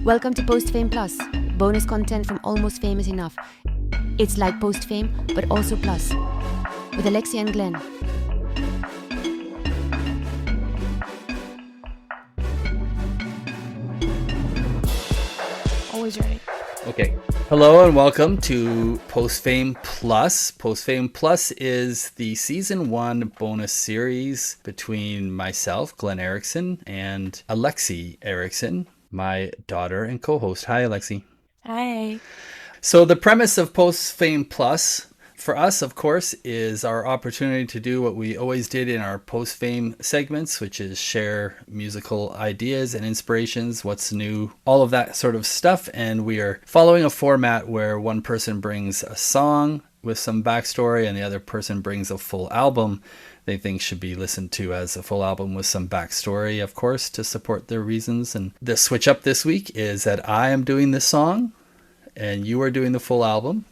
Welcome to Post Fame Plus, bonus content from Almost Famous Enough. It's like Post Fame, but also Plus, with Alexi and Glen. Always ready. Okay. Hello and welcome to Post Fame Plus. Post Fame Plus is the season 1 bonus series between myself, Glen Erickson, and Alexi Erickson, my daughter and co-host. Hi, Alexi. Hi. So the premise of Post Fame Plus for us, of course, is our opportunity to do what we always did in our post fame segments, which is share musical ideas and inspirations, what's new, all of that sort of stuff. And we are following a format where one person brings a song with some backstory and the other person brings a full album they think should be listened to as a full album with some backstory, of course, to support their reasons. And the switch up this week is that I am doing this song and you are doing the full album.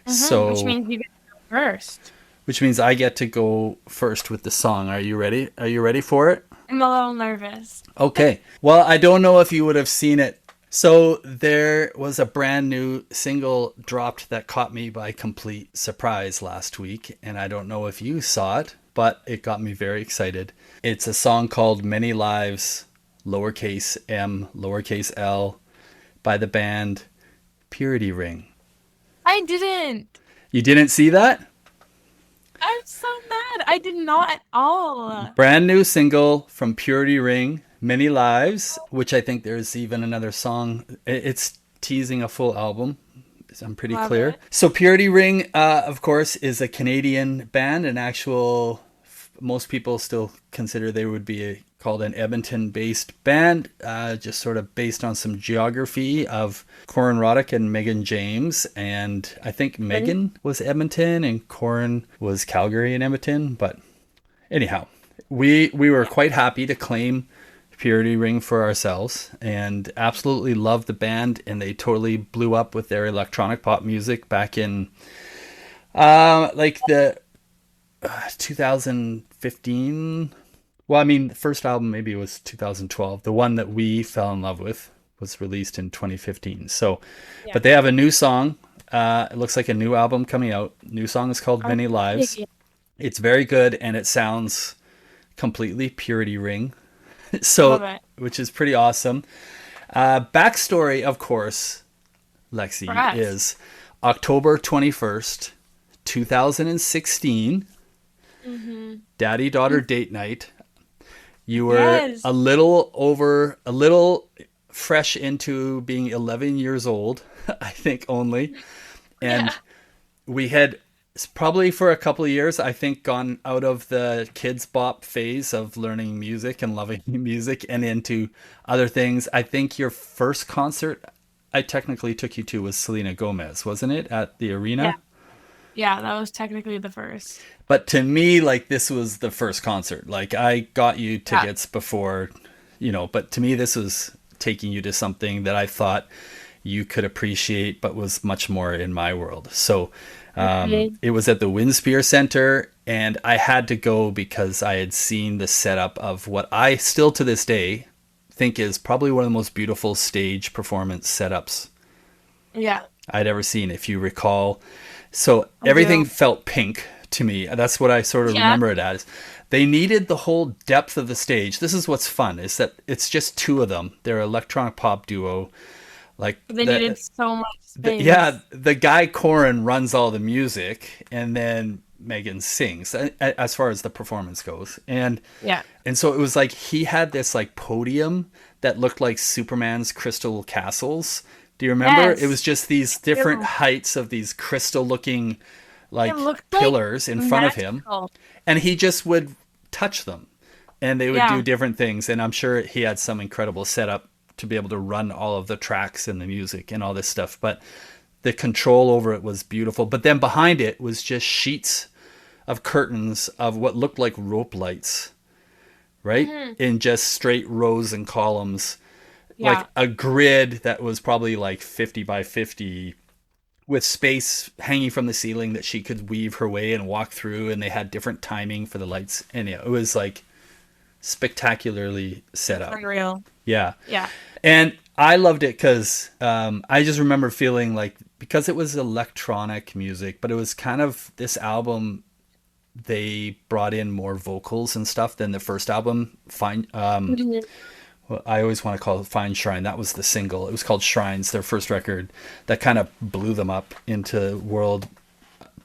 So, which means you get to go first. Which means I get to go first with the song. Are you ready? Are you ready for it? I'm a little nervous. Okay. Well, I don't know if you would have seen it. So there was a brand new single dropped that caught me by complete surprise last week. And I don't know if you saw it, but it got me very excited. It's a song called Many Lives, lowercase m, lowercase l, by the band Purity Ring. I didn't. You didn't see that? I'm so mad. I did not at all. Brand new single from Purity Ring, Many Lives, which I think there's even another song. It's teasing a full album. I'm pretty Love clear. it. So Purity Ring, of course, is a Canadian band, an actual, most people still consider they would be called an Edmonton-based band, just sort of based on some geography of Corin Roddick and Megan James. And I think Megan was Edmonton and Corin was Calgary and Edmonton. But anyhow, we were quite happy to claim Purity Ring for ourselves and absolutely loved the band. And they totally blew up with their electronic pop music back in like the 2015. Well, I mean, the first album maybe was 2012. The one that we fell in love with was released in 2015. So, yeah. But they have a new song. It looks like a new album coming out. New song is called Many Lives. It's very good, and it sounds completely Purity Ring. So, which is pretty awesome. Backstory, of course, Lexi, is October 21st, 2016. Mm-hmm. Daddy-daughter date night. You were a little fresh into being 11 years old, I think only. And we had probably for a couple of years, I think, gone out of the kids bop phase of learning music and loving music and into other things. I think your first concert I technically took you to was Selena Gomez, wasn't it? At the arena? Yeah, that was technically the first. But to me, like, this was the first concert. Like, I got you tickets before, but to me, this was taking you to something that I thought you could appreciate, but was much more in my world. So it was at the Winspear Center, and I had to go because I had seen the setup of what I still to this day think is probably one of the most beautiful stage performance setups I'd ever seen, if you recall. So everything felt pink to me. That's what I sort of remember it as. They needed the whole depth of the stage. This is what's fun, is that it's just two of them. They're an electronic pop duo. Like they needed so much space. The guy Corin runs all the music, and then Megan sings as far as the performance goes. And so it was like he had this like podium that looked like Superman's crystal castles. Do you remember? Yes. It was just these different heights of these crystal-looking, like, pillars in front of him. And he just would touch them. And they would do different things. And I'm sure he had some incredible setup to be able to run all of the tracks and the music and all this stuff. But the control over it was beautiful. But then behind it was just sheets of curtains of what looked like rope lights, right? Mm-hmm. In just straight rows and columns. Like a grid that was probably like 50 by 50 with space hanging from the ceiling that she could weave her way and walk through. And they had different timing for the lights. And it was like spectacularly set up. Unreal. Yeah. And I loved it because I just remember feeling like, because it was electronic music, but it was kind of this album, they brought in more vocals and stuff than the first album. Fine. Well, I always want to call it Fine Shrine. That was the single. It was called Shrines, their first record. That kind of blew them up into world.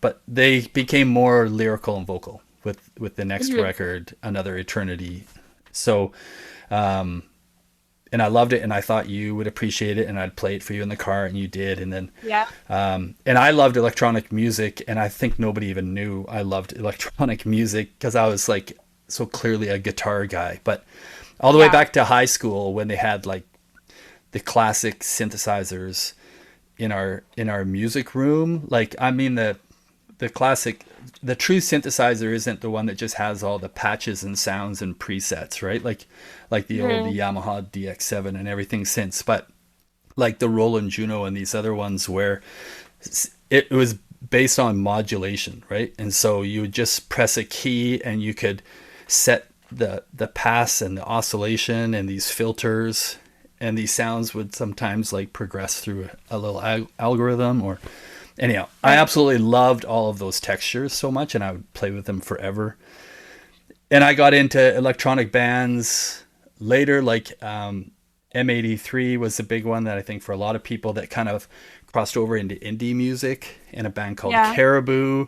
But they became more lyrical and vocal with the next record, Another Eternity. So, and I loved it, and I thought you would appreciate it, and I'd play it for you in the car, and you did. And then, and I loved electronic music, and I think nobody even knew I loved electronic music because I was like so clearly a guitar guy. But all the way back to high school, when they had like the classic synthesizers in our music room, like, I mean, the classic, the true synthesizer isn't the one that just has all the patches and sounds and presets, right? Like the old Yamaha DX7 and everything since, but like the Roland Juno and these other ones where it was based on modulation, right? And so you would just press a key and you could set the pass and the oscillation and these filters, and these sounds would sometimes like progress through a little algorithm or anyhow. I absolutely loved all of those textures so much, and I would play with them forever. And I got into electronic bands later, like M83 was the big one that I think for a lot of people that kind of crossed over into indie music, in a band called Caribou.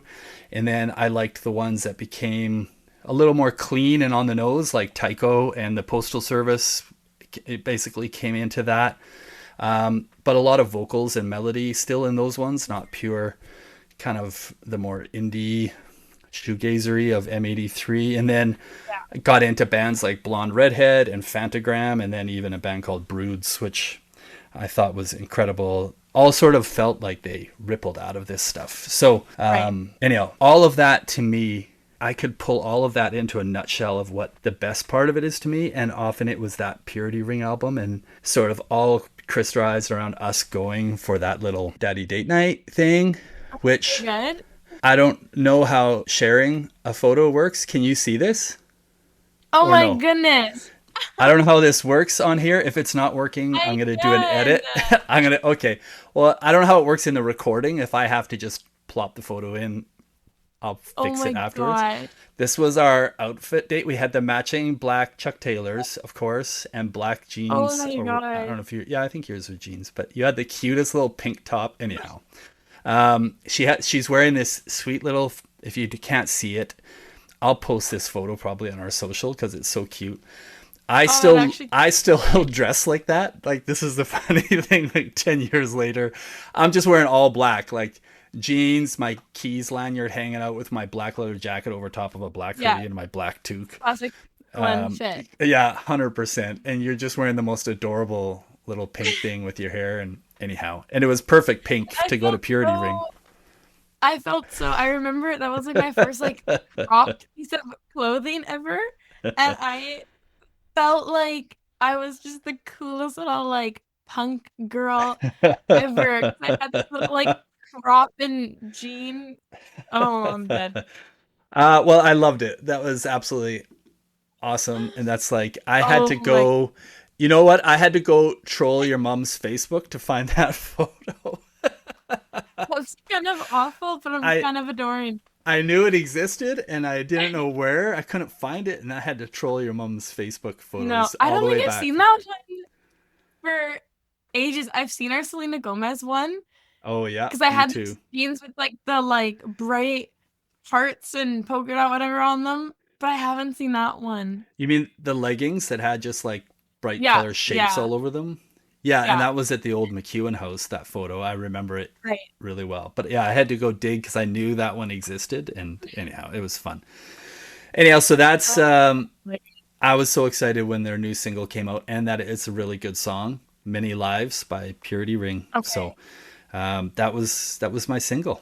And then I liked the ones that became a little more clean and on the nose, like Tycho and the Postal Service. It basically came into that. But a lot of vocals and melody still in those ones, not pure kind of the more indie shoegazery of M83. And then got into bands like Blonde Redhead and Fantagram, and then even a band called Broods, which I thought was incredible. All sort of felt like they rippled out of this stuff. So anyhow, all of that to me, I could pull all of that into a nutshell of what the best part of it is to me. And often it was that Purity Ring album, and sort of all crystallized around us going for that little daddy date night thing, which I don't know how sharing a photo works. Can you see this? Oh my goodness. I don't know how this works on here. If it's not working, I'm going to do an edit. Okay. Well, I don't know how it works in the recording. If I have to just plop the photo in, I'll fix it afterwards. God. This was our outfit date. We had the matching black Chuck Taylors, of course, and black jeans. Oh my God. I don't know if I think yours were jeans, but you had the cutest little pink top. Anyhow, she's wearing this sweet little, if you can't see it, I'll post this photo probably on our social because it's so cute. I still dress like that. Like, this is the funny thing, like 10 years later, I'm just wearing all black, like jeans, my keys lanyard hanging out with my black leather jacket over top of a black hoodie and my black toque. Classic Glen fit. Yeah, 100%. And you're just wearing the most adorable little pink thing with your hair. And anyhow, and it was perfect pink to go to Purity Ring. I remember that was like my first like cropped piece of clothing ever. And I felt like I was just the coolest little like punk girl ever. I had this little like crop and jean. Oh, I'm dead. Well, I loved it. That was absolutely awesome. And that's like, I had to go, you know what? I had to go troll your mom's Facebook to find that photo. It's kind of awful, but I'm kind of adoring. I knew it existed, and I didn't know where. I couldn't find it, and I had to troll your mom's Facebook photos. No, I don't think I've seen that one for ages. I've seen our Selena Gomez one. Oh yeah, because I had these jeans with like the like bright hearts and polka dot whatever on them, but I haven't seen that one. You mean the leggings that had just like bright color shapes all over them? Yeah, and that was at the old McEwen house, that photo. I remember it really well. But yeah, I had to go dig because I knew that one existed. And anyhow, it was fun. Anyhow, so that's, I was so excited when their new single came out, and that it's a really good song, Many Lives by Purity Ring. Okay. So that was my single.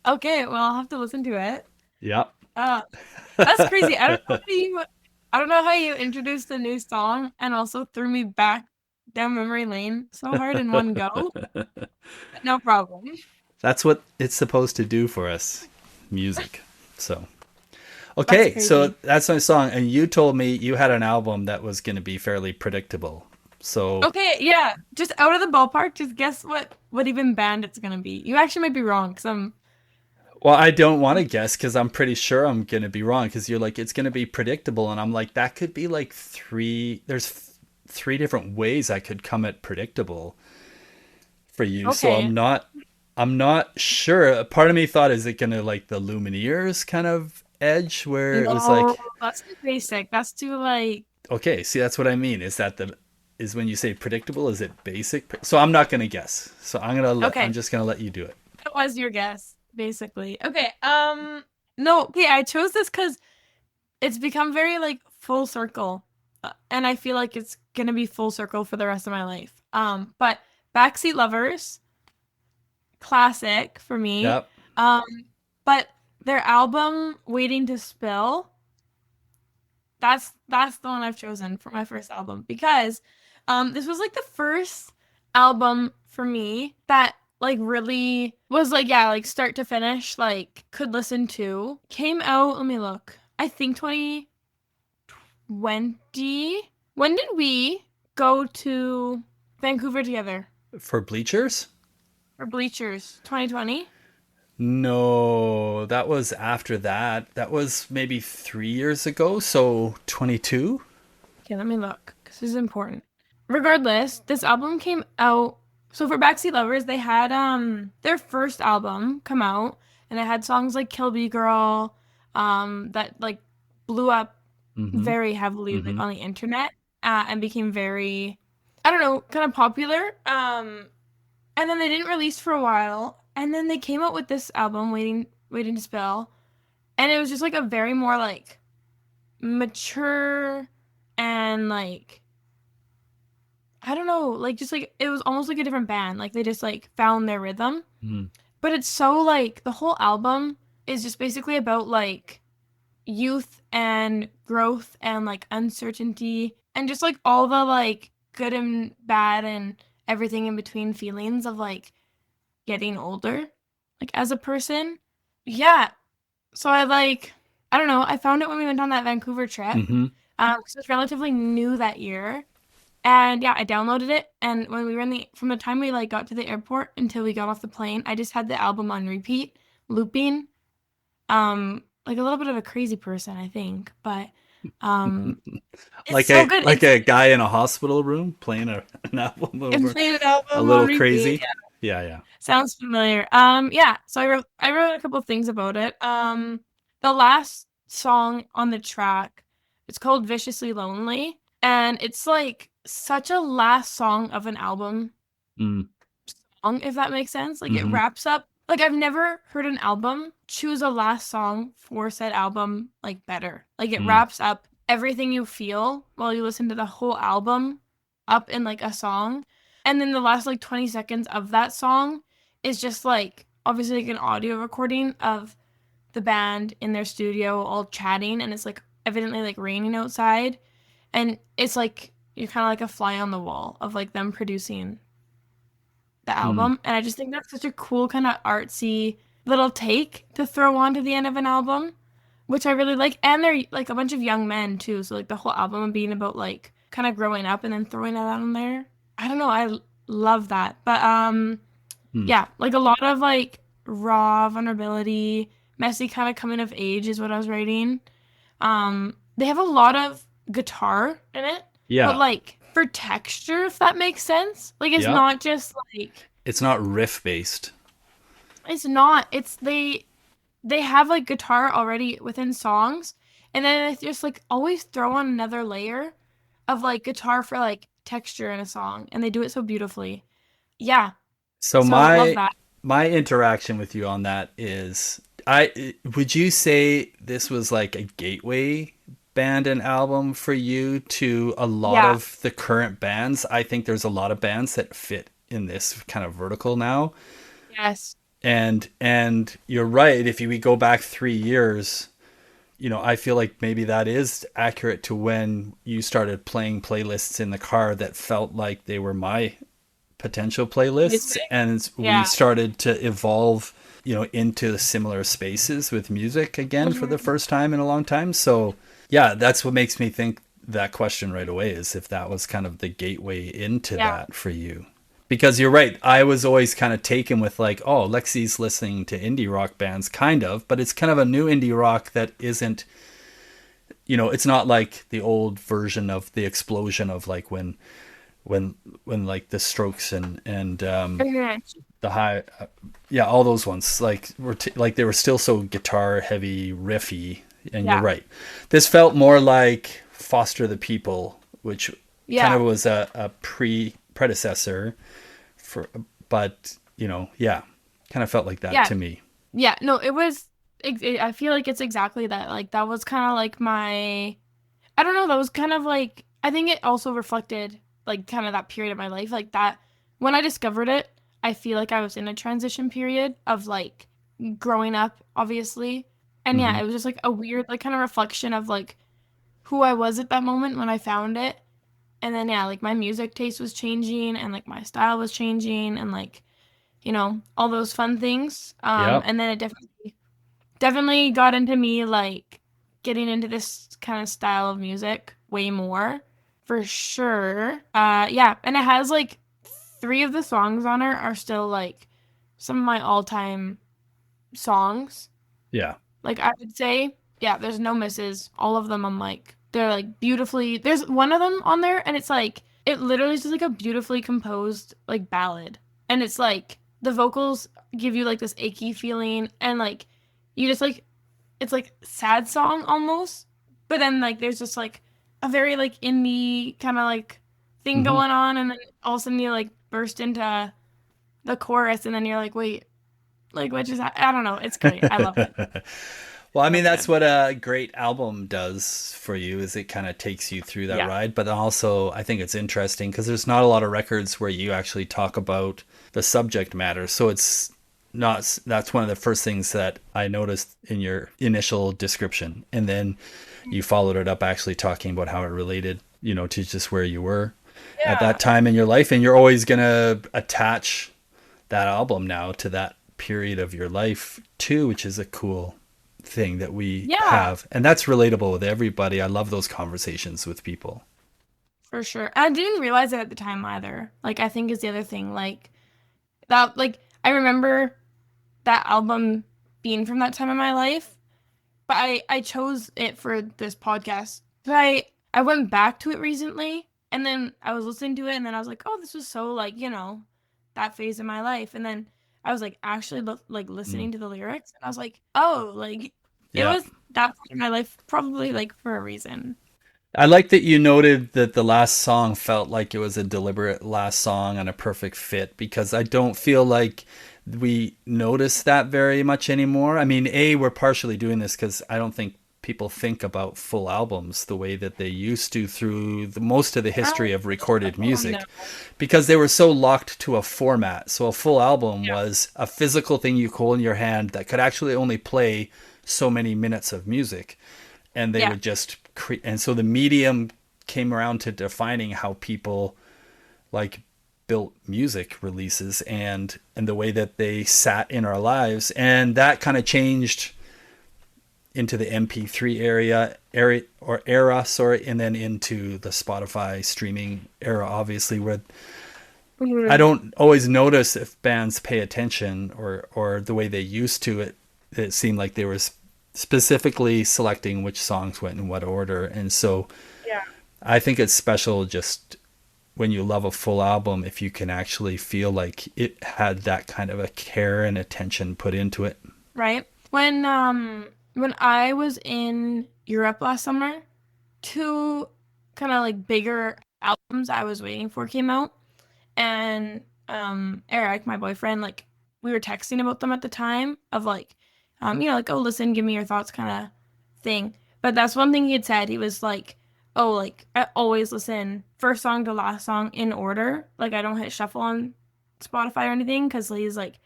Okay, well, I'll have to listen to it. Yep. That's crazy. I don't know how you introduced a new song and also threw me back down memory lane so hard in one go. No problem. That's what it's supposed to do for us, music. So okay, so that's my song. And you told me you had an album that was going to be fairly predictable. So Okay, yeah. Just out of the ballpark, just guess what even band it's gonna be. You actually might be wrong because I'm well, I don't want to guess because I'm pretty sure I'm gonna be wrong because you're like it's gonna be predictable, and I'm like that could be like three. There's three different ways I could come at predictable for you. So okay. I'm not sure. A part of me thought, is it gonna like the Lumineers kind of edge where it was No, like, that's too basic. That's too like okay, see that's what I mean. Is that the is when you say predictable, is it basic? So I'm not gonna guess. So I'm okay. just gonna let you do it. That was your guess, basically. Okay. No, okay, I chose this because it's become very like full circle. And I feel like it's gonna be full circle for the rest of my life. But Backseat Lovers, classic for me. Yep. Um, but their album Waiting to Spill, that's the one I've chosen for my first album because this was like the first album for me that like really was like yeah, like start to finish, like could listen to. Came out, let me look. I think 2020. When did we go to Vancouver together For Bleachers? for Bleachers? 2020? No, that was after that. That was maybe 3 years ago. So 22. Okay, let me look because this is important. Regardless, this album came out. So for Backseat Lovers, they had their first album come out, and it had songs like "Kill Me Girl," that like blew up Mm-hmm. very heavily like Mm-hmm. on the internet, and became very, I don't know, kind of popular. And then they didn't release for a while, and then they came out with this album, Waiting to Spill, and it was just like a very more like mature and like I don't know, like just like it was almost like a different band. Like they just like found their rhythm. Mm-hmm. But it's so like the whole album is just basically about like youth and growth and like uncertainty and just like all the like good and bad and everything in between feelings of like getting older like as a person. Yeah. So I don't know, I found it when we went on that Vancouver trip. Mm-hmm. 'Cause it was relatively new that year. And yeah, I downloaded it, and when we were in the from the time we like got to the airport until we got off the plane, I just had the album on repeat, looping. Like a little bit of a crazy person, I think, but um it's Like so good. like a guy in a hospital room playing an album It's over playing an a album on little repeat. crazy. Yeah, yeah. Sounds familiar. Yeah, so I wrote a couple of things about it. The last song on the track, it's called Viciously Lonely, and it's like such a last song of an album Mm. song, if that makes sense. Like it Mm-hmm. wraps up. Like I've never heard an album choose a last song for said album like better. Like it Mm. wraps up everything you feel while you listen to the whole album up in like a song. And then the last like 20 seconds of that song is just like obviously like an audio recording of the band in their studio all chatting, and it's like evidently like raining outside, and it's like you're kind of like a fly on the wall of like them producing the Mm. album. And I just think that's such a cool kind of artsy little take to throw on to the end of an album, which I really like. And they're like a bunch of young men too, so like the whole album being about like kind of growing up and then throwing that on there. I don't know, love that. But Mm. yeah, like a lot of like raw vulnerability, messy kind of coming of age is what I was writing. They have a lot of guitar in it, but Yeah. like for texture, if that makes sense. Like it's Yeah. not just like It's not riff based. it's not. It's they have like guitar already within songs, and then they just like always throw on another layer of like guitar for like texture in a song, and they do it so beautifully. Yeah, So so love that. my interaction with you on that is, I would you say this was like a gateway band and album for you to a lot Yeah. of the current bands? I think there's a lot of bands that fit in this kind of vertical now. Yes. And you're right, if we go back 3 years, I feel like maybe that is accurate to when you started playing playlists in the car that felt like they were my potential playlists, Music. and we Yeah. started to evolve, into similar spaces with music again for the Mhm. first time in a long time. So yeah, that's what makes me think that question right away, is if that was kind of the gateway into that for you. Because you're right, I was always kind of taken with like, oh, Lexi's listening to indie rock bands, kind of, but it's kind of a new indie rock that isn't, it's not like the old version of the explosion of like when like the Strokes and the High, all those ones like like they were still so guitar heavy, riffy, and you're right. This felt more like Foster the People, which kind of was a predecessor for, but kind of felt like that to me. Yeah, no, it was. I feel like it's exactly that. Like that was kind of like my. I don't know. That was kind of like. I think it also reflected like kind of that period of my life, like that. When I discovered it, I feel like I was in a transition period of like growing up, obviously, and it was just like a weird like kind of reflection of like who I was at that moment when I found it. And then like my music taste was changing and like my style was changing and like all those fun things. And then it definitely got into me like getting into this kind of style of music way more for sure. And it has like 3 of the songs on it are still like some of my all-time songs. Yeah. Like I would say, there's no misses. All of them I'm like they're like beautifully. There's one of them on there and it's like it literally is just like a beautifully composed like ballad. And it's like the vocals give you like this achy feeling and like you just like it's like sad song almost. But then like there's just like a very like indie kind of like thing going on and then all of a sudden you like burst into the chorus and then you're like, wait, like what just I don't know. It's great. I love it. Well, I mean, that's what a great album does for you, is it kind of takes you through that ride. But also, I think it's interesting because there's not a lot of records where you actually talk about the subject matter. So it's not, that's one of the first things that I noticed in your initial description. And then you followed it up actually talking about how it related, to just where you were at that time in your life. And you're always going to attach that album now to that period of your life too, which is a cool thing that we have, and that's relatable with everybody. I love those conversations with people for sure. I didn't realize it at the time either. Like I think is the other thing, like that, like I remember that album being from that time in my life, but I chose it for this podcast. But I went back to it recently and then I was listening to it and then I was like, oh, this was so like that phase of my life. And then I was like actually like listening to the lyrics and I was like, oh, like it was that part of my life probably like for a reason. I like that you noted that the last song felt like it was a deliberate last song and a perfect fit, because I don't feel like we notice that very much anymore. I mean, we're partially doing this because I don't think people think about full albums the way that they used to through most of the history of recorded music, because they were so locked to a format. So a full album was a physical thing you hold in your hand that could actually only play so many minutes of music, and they would just create. And so the medium came around to defining how people like built music releases and the way that they sat in our lives, and that kind of changed into the MP3 era, and then into the Spotify streaming era, obviously, where I don't always notice if bands pay attention or the way they used to. It seemed like they were specifically selecting which songs went in what order. And so I think it's special just when you love a full album, if you can actually feel like it had that kind of a care and attention put into it. Right. When I was in Europe last summer, 2 kind of like bigger albums I was waiting for came out. And Eric, my boyfriend, like we were texting about them at the time of like, like, oh, listen, give me your thoughts kind of thing. But that's one thing he had said. He was like, oh, like I always listen first song to last song in order. Like I don't hit shuffle on Spotify or anything, because he's like,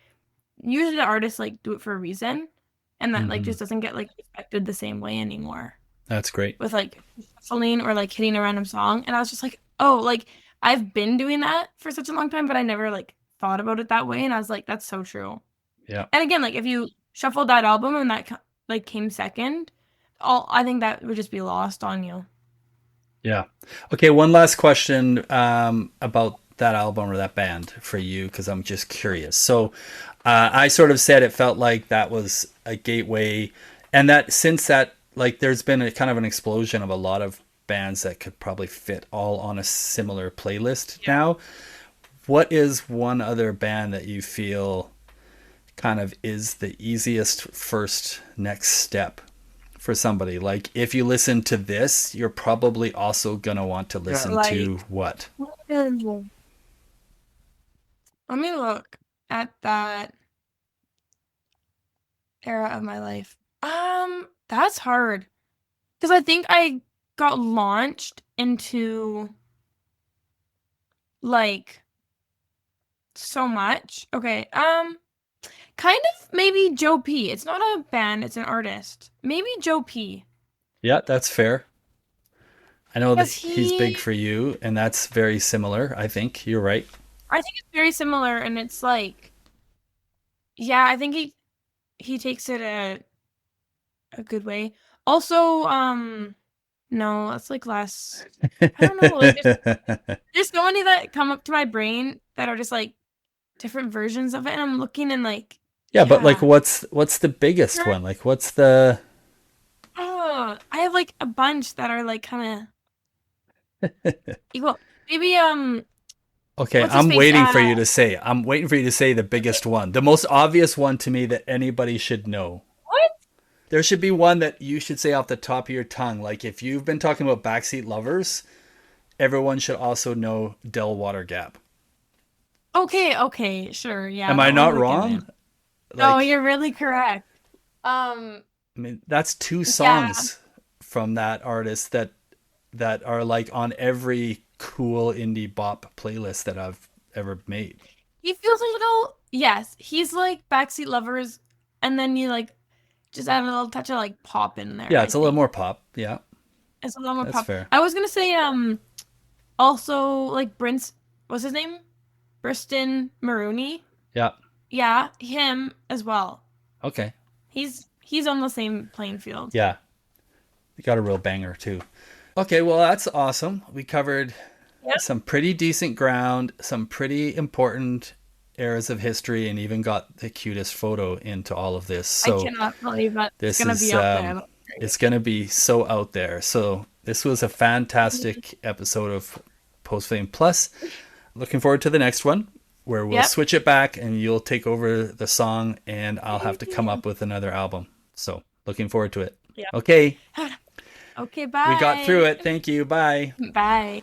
usually the artists like do it for a reason. And that like just doesn't get like respected the same way anymore. That's great. With like shuffling or like hitting a random song. And I was just like, oh, like I've been doing that for such a long time, but I never like thought about it that way. And I was like, that's so true. Yeah. And again, like if you shuffled that album and that like came second, I think that would just be lost on you. Yeah. Okay, one last question about that album or that band for you, because I'm just curious. So I sort of said it felt like that was a gateway, and that since that, like, there's been a kind of an explosion of a lot of bands that could probably fit all on a similar playlist now. What is one other band that you feel kind of is the easiest first next step for somebody? Like, if you listen to this, you're probably also gonna want to listen to what? Let me look at that era of my life. That's hard. Because I think I got launched into like so much. Okay. Kind of maybe Joe P. It's not a band, it's an artist. Maybe Joe P. Yeah, that's fair. I know that he's big for you, and that's very similar. I think you're right. I think it's very similar, and it's like, yeah, I think he takes it a good way. Also, no, that's like less. I don't know. Like, there's so many that come up to my brain that are just like different versions of it, and I'm looking and like. Yeah, but like, what's the biggest one? Like, what's the? Oh, I have like a bunch that are like kind of equal. Maybe Okay, I'm waiting for you to say. I'm waiting for you to say the biggest one, the most obvious one to me that anybody should know. What? There should be one that you should say off the top of your tongue. Like, if you've been talking about Backseat Lovers, everyone should also know Dell Water Gap. Okay, sure, yeah. Am I not wrong? No, you're really correct. I mean, that's two songs from that artist that are like on every cool indie bop playlist that I've ever made. He feels a little, yes, he's like Backseat Lovers, and then you like just add a little touch of like pop in there. Yeah, it's a little more pop. Yeah, it's a little more that's pop. fair. I was gonna say also like what's his name? Briston Maroney. Yeah. Yeah, him as well. Okay. He's on the same playing field. Yeah. You got a real banger too. Okay, well, that's awesome. We covered some pretty decent ground, some pretty important eras of history, and even got the cutest photo into all of this. So I cannot believe that this it's going to be out there. It's going to be so out there. So this was a fantastic episode of Post Fame Plus. Looking forward to the next one, where we'll switch it back and you'll take over the song and I'll have to come up with another album. So looking forward to it. Okay. Okay, bye. We got through it. Thank you. Bye. Bye.